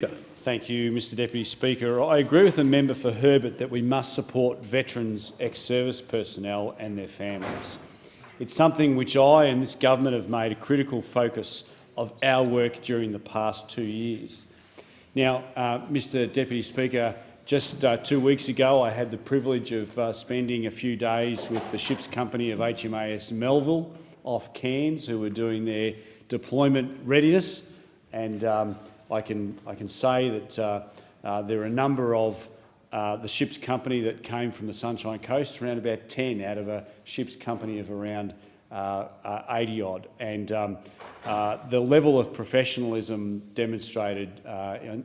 Thank you, Mr Deputy Speaker. I agree with the member for Herbert that we must support veterans, ex-service personnel and their families. It's something which I and this government have made a critical focus of our work during the past 2 years. Now, Mr Deputy Speaker, just 2 weeks ago I had the privilege of spending a few days with the ship's company of HMAS Melville off Cairns, who were doing their deployment readiness, and I can say that there are a number of the ship's company that came from the Sunshine Coast, around about 10 out of a ship's company of around 80 odd, and the level of professionalism demonstrated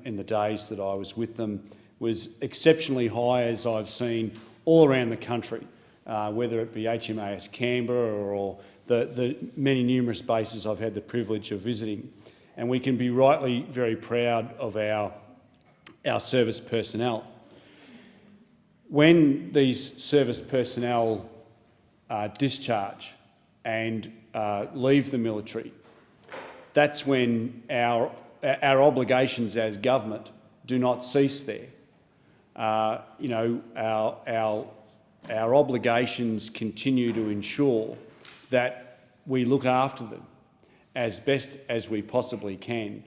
in the days that I was with them was exceptionally high, as I've seen all around the country, whether it be HMAS Canberra or the many numerous bases I've had the privilege of visiting. And we can be rightly very proud of our service personnel. When these service personnel discharge and leave the military, that's when our obligations as government do not cease there. Our obligations continue to ensure that we look after them as best as we possibly can.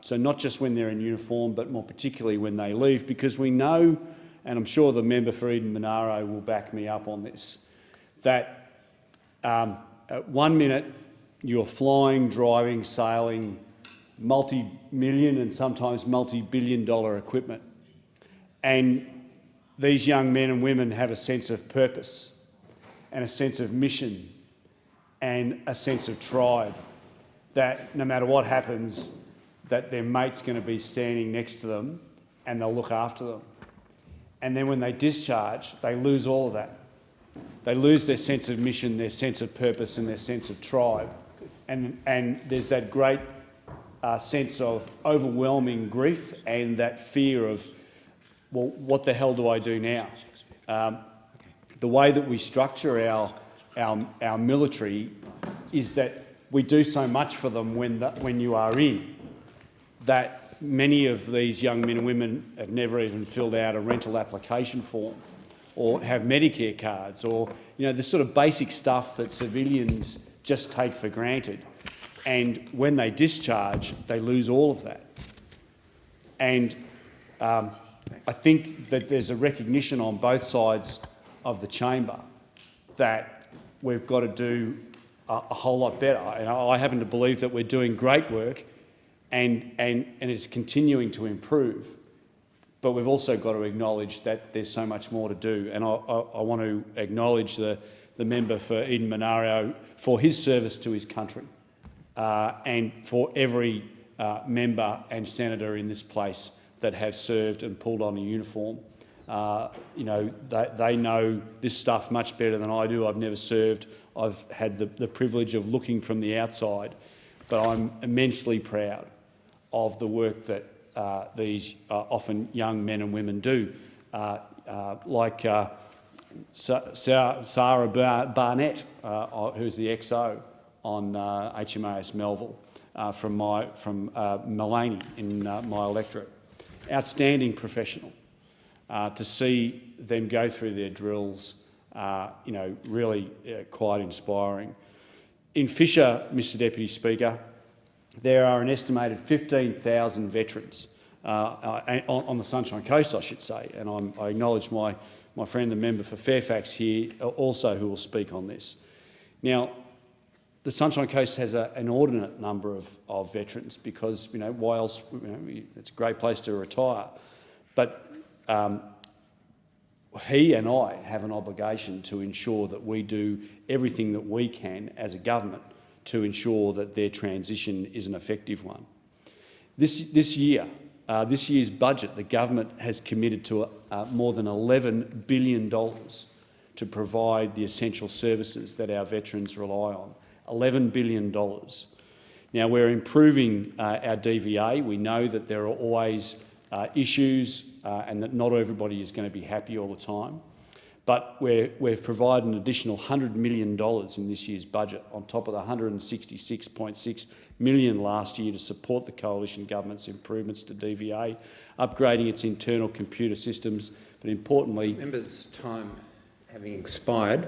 So not just when they're in uniform, but more particularly when they leave, because we know, and I'm sure the member for Eden Monaro will back me up on this, that at 1 minute you're flying, driving, sailing multi-million and sometimes multi-billion-dollar equipment, and these young men and women have a sense of purpose and a sense of mission and a sense of tribe, that no matter what happens, that their mate's going to be standing next to them and they'll look after them. And then when they discharge, they lose all of that. They lose their sense of mission, their sense of purpose and their sense of tribe. And there's that great sense of overwhelming grief and that fear of, well, what the hell do I do now? The way that we structure our military is that we do so much for them when you are in, that many of these young men and women have never even filled out a rental application form or have Medicare cards, or the sort of basic stuff that civilians just take for granted. And when they discharge, they lose all of that. And I think that there's a recognition on both sides of the chamber that we've got to do a whole lot better. And I happen to believe that we're doing great work and it's continuing to improve. But we've also got to acknowledge that there's so much more to do. And I want to acknowledge the member for Eden Monaro for his service to his country, and for every member and senator in this place that have served and pulled on a uniform. They know this stuff much better than I do. I've never served. I've had the privilege of looking from the outside, but I'm immensely proud of the work that these often young men and women do, like Sarah Barnett, who's the XO on HMAS Melville from Mullaney in my electorate. Outstanding professional. To see them go through their drills, really quite inspiring. In Fisher, Mr Deputy Speaker, there are an estimated 15,000 veterans on the Sunshine Coast, I should say, and I acknowledge my friend, the member for Fairfax here, also who will speak on this. Now, the Sunshine Coast has an inordinate number of veterans because, why else? It's a great place to retire. But he and I have an obligation to ensure that we do everything that we can as a government to ensure that their transition is an effective one. This year's budget, the government has committed to more than $11 billion to provide the essential services that our veterans rely on. $11 billion. Now, we're improving our DVA. We know that there are always issues and that not everybody is going to be happy all the time. But we've provided an additional $100 million in this year's budget on top of the $166.6 million last year to support the coalition government's improvements to DVA, upgrading its internal computer systems, but importantly... Members' time having expired,